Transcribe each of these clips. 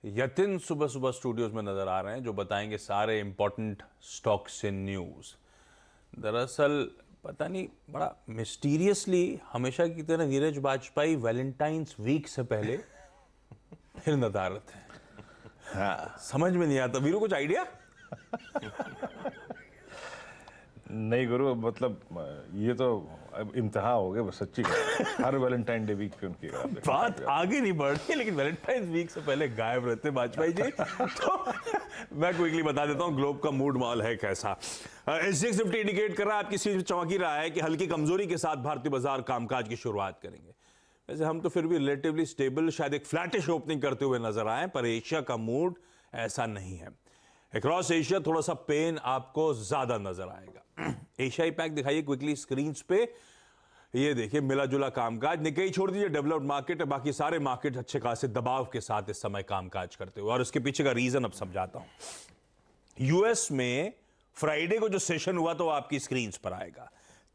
यतिन सुबह सुबह स्टूडियोज में नजर आ रहे हैं जो बताएंगे सारे इंपॉर्टेंट स्टॉक्स इन न्यूज। दरअसल पता नहीं बड़ा मिस्टीरियसली हमेशा की तरह नीरज वाजपेयी वैलेंटाइंस वीक से पहले फिर नदारत है। हाँ, समझ में नहीं आता। वीरू कुछ आइडिया? नहीं गुरु, मतलब ये तो अब इम्तिहान हो गया सच्ची हर वैलेंटाइन डे वीक पे उनकी बात आगे नहीं बढ़ रही, लेकिन वैलेंटाइन वीक से पहले गायब रहते वाजपेयी जी। तो मैं क्विकली बता देता हूं ग्लोब का मूड माहौल है कैसा। एसजीएक्स निफ्टी इंडिकेट कर रहा है, आपकी सीट चमक ही रहा है कि हल्की कमजोरी के साथ भारतीय बाजार कामकाज की शुरुआत करेंगे। वैसे हम तो फिर भी रिलेटिवली स्टेबल, शायद एक फ्लैटिश ओपनिंग करते हुए नजर आए, पर एशिया का मूड ऐसा नहीं है। अक्रॉस एशिया थोड़ा सा पेन आपको ज्यादा नजर आएगा। एशियाई पैक दिखाइए क्विकली स्क्रीन पे। ये देखिए मिला जुला कामकाज, निकेई छोड़ दीजिए, डेवलप्ड मार्केट है, बाकी सारे मार्केट अच्छे खासे दबाव के साथ इस समय कामकाज करते हुए। और उसके पीछे का रीजन अब समझाता हूं। यूएस में फ्राइडे को जो सेशन हुआ तो आपकी स्क्रीन पर आएगा।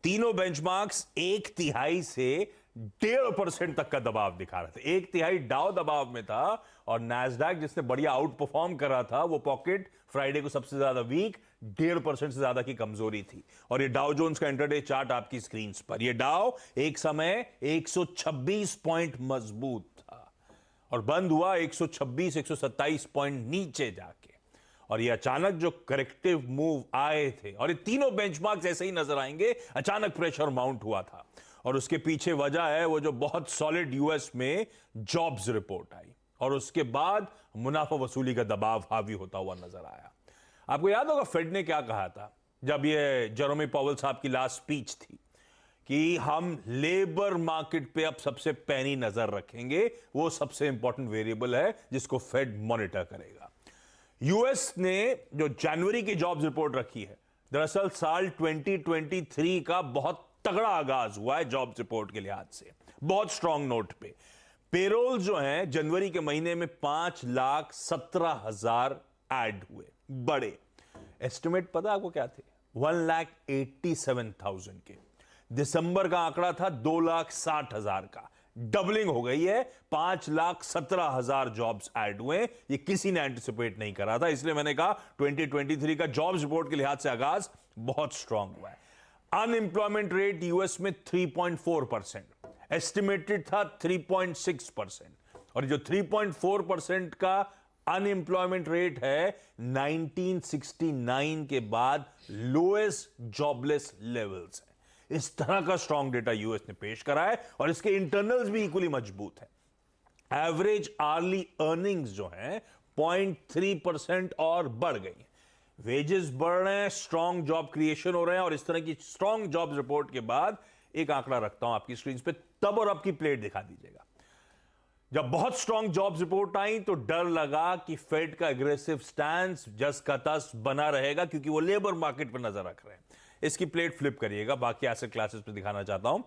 तीनों बेंचमार्क्स 1/3 से 1.5% तक का दबाव दिखा रहे थे। 1/3 डाउ दबाव में था और नैस्डैक जिसने बढ़िया आउट परफॉर्म करा था वो पॉकेट फ्राइडे को सबसे ज्यादा वीक, 1.5% से ज्यादा की कमजोरी थी। और ये डाउ जोन्स का इंटरडे चार्ट आपकी स्क्रीन पर। ये डाउ एक समय 126 पॉइंट मजबूत था और बंद हुआ 126-127 पॉइंट नीचे जाके। और ये अचानक जो करेक्टिव मूव आए थे, और ये तीनों बेंचमार्क्स ऐसे ही नजर आएंगे, अचानक प्रेशर माउंट हुआ था। और उसके पीछे वजह है वो जो बहुत सॉलिड यूएस में जॉब्स रिपोर्ट आई और उसके बाद मुनाफा वसूली का दबाव हावी होता हुआ नजर आया। आपको याद होगा फेड ने क्या कहा था जब ये जेरोमी पावेल साहब की लास्ट स्पीच थी कि हम लेबर मार्केट पे अब सबसे पैनी नजर रखेंगे, वो सबसे इंपॉर्टेंट वेरिएबल है जिसको फेड मॉनिटर करेगा। यूएस ने जो जनवरी की जॉब्स रिपोर्ट रखी है, दरअसल साल 2023 का बहुत तगड़ा आगाज हुआ है जॉब्स रिपोर्ट के लिहाज से, बहुत स्ट्रांग नोट पे। पेरोल जो है जनवरी के महीने में 5,17,000 ऐड हुए, बड़े। एस्टिमेट पता आपको क्या थे? 1,87,000 के। दिसंबर का आंकड़ा था 2,60,000 का, डबलिंग हो गई है। 5,17,000 जॉब्स ऐड हुए। ये किसी ने एंटिसिपेट नहीं करा था, इसलिए मैंने कहा 2023 का जॉब्स रिपोर्ट के लिहाज से आगाज बहुत स्ट्रांग हुआ है। अनएम्प्लॉयमेंट रेट यूएस में 3.4%, एस्टिमेटेड था 3.6%। और जो 3.4% का अनएम्प्लॉयमेंट रेट है 1969 के बाद लोएस्ट जॉबलेस लेवल्स है। इस तरह का स्ट्रांग डेटा यूएस ने पेश करा है और इसके इंटरनल्स भी इक्वली मजबूत है। एवरेज आर्ली अर्निंग्स जो है 0.3% और बढ़ गई। वेजेस बढ़ रहे हैं, स्ट्रांग जॉब क्रिएशन हो रहे हैं। और इस तरह की स्ट्रांग जॉब रिपोर्ट के बाद एक आंकड़ा रखता हूं आपकी स्क्रीन पे, तब और अब की प्लेट दिखा दीजिएगा। जब बहुत स्ट्रांग जॉब्स रिपोर्ट आई तो डर लगा कि फेड का एग्रेसिव स्टैंस जस का तस बना रहेगा क्योंकि वो लेबर मार्केट पर नजर रख रहे हैं। इसकी प्लेट फ्लिप करिएगा, बाकी एसेट क्लासेस पे दिखाना चाहता हूं।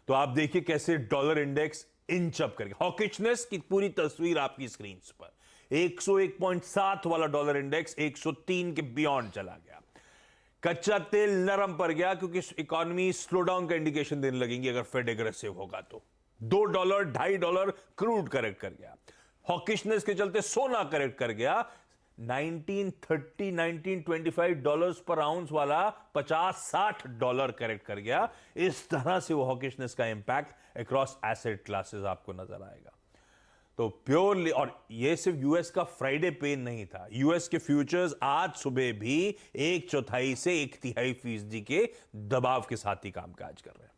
तो आप देखिए कैसे डॉलर इंडेक्स इंच अप करके, हॉकिशनेस की पूरी तस्वीर आपकी स्क्रीन पर। 101.7 वाला डॉलर इंडेक्स 103 के बियॉन्ड चला गया। कच्चा तेल नरम पड़ गया क्योंकि इकोनॉमी स्लो डाउन का इंडिकेशन देने लगेंगी अगर फेड एग्रेसिव होगा तो। $2, $2.5 क्रूड करेक्ट कर गया। हॉकिशनेस के चलते सोना करेक्ट कर गया। 1925 डॉलर्स पर आउंस वाला $50-60 करेक्ट कर गया। इस तरह से वो हॉकिशनेस का इंपैक्ट अक्रॉस एसेट क्लासेस आपको नजर आएगा। तो प्योरली, और ये सिर्फ यूएस का फ्राइडे पेन नहीं था, यूएस के फ्यूचर्स आज सुबह भी 1/4 से 1/3% के दबाव के साथ ही कामकाज कर रहे हैं।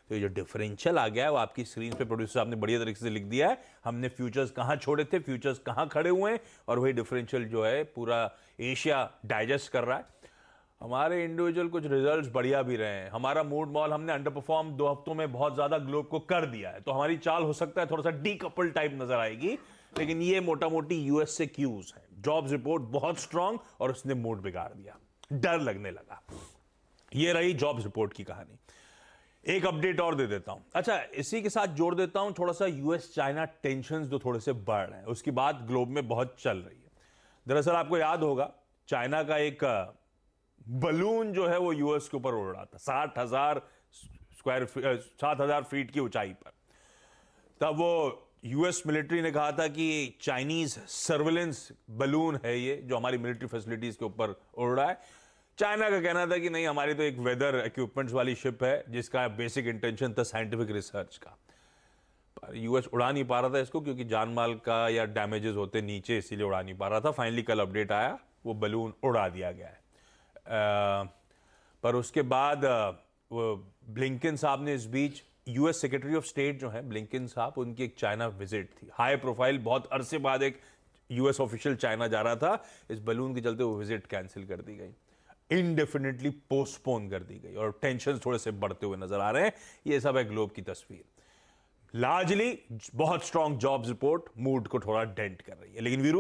तो ये जो डिफरेंशियल आ गया है वो आपकी स्क्रीन पे प्रोड्यूसर साहब ने बढ़िया तरीके से लिख दिया है। हमने फ्यूचर्स कहां छोड़े थे, फ्यूचर्स कहां खड़े हुए हैं, और वही डिफरेंशियल जो है पूरा एशिया डाइजेस्ट कर रहा है। हमारे इंडिविजुअल कुछ रिजल्ट्स बढ़िया भी रहे हैं। हमारा मूड मॉल हमने अंडर परफॉर्म 2 हफ्तों में बहुत ज्यादा ग्लोब को कर दिया है, तो हमारी चाल हो सकता है थोड़ा सा डीकपल टाइप नजर आएगी, लेकिन ये मोटा मोटी यूएस से क्यूज है। जॉब्स रिपोर्ट बहुत स्ट्रांग और उसने मूड बिगाड़ दिया, डर लगने लगा। ये रही जॉब्स रिपोर्ट की कहानी। एक अपडेट और दे देता हूं। अच्छा, इसी के साथ जोड़ देता हूं थोड़ा सा यूएस चाइना टेंशंस जो थोड़े से बढ़ रहे हैं, उसकी बात ग्लोब में बहुत चल रही है। दरअसल आपको याद होगा चाइना का एक बलून जो है वो यूएस के ऊपर उड़ रहा था 60,000 फीट की ऊंचाई पर। तब वो यूएस मिलिट्री ने कहा था कि चाइनीज सर्वेलेंस बलून है ये जो हमारी मिलिट्री फैसिलिटीज के ऊपर उड़ रहा है। चाइना का कहना था कि नहीं, हमारी तो एक वेदर इक्विपमेंट्स वाली शिप है जिसका बेसिक इंटेंशन था साइंटिफिक रिसर्च का। पर यूएस उड़ा नहीं पा रहा था इसको क्योंकि जान माल का या डैमेजेस होते नीचे, इसीलिए उड़ा नहीं पा रहा था। फाइनली कल अपडेट आया, वो बलून उड़ा दिया गया है। पर उसके बाद वो ब्लिंकन साहब ने इस बीच, यूएस सेक्रेटरी ऑफ स्टेट जो है ब्लिंकन साहब, उनकी एक चाइना विजिट थी, हाई प्रोफाइल, बहुत अरसे बाद एक यूएस ऑफिशियल चाइना जा रहा था। इस बलून के चलते वो विजिट कैंसिल कर दी गई, इनडेफिनेटली पोस्टपोन कर दी गई और टेंशन थोड़े से बढ़ते हुए नजर आ रहे हैं। ये सब है ग्लोब की तस्वीर। लार्जली बहुत स्ट्रॉन्ग जॉब्स रिपोर्ट मूड को थोड़ा डेंट कर रही है। लेकिन वीरू,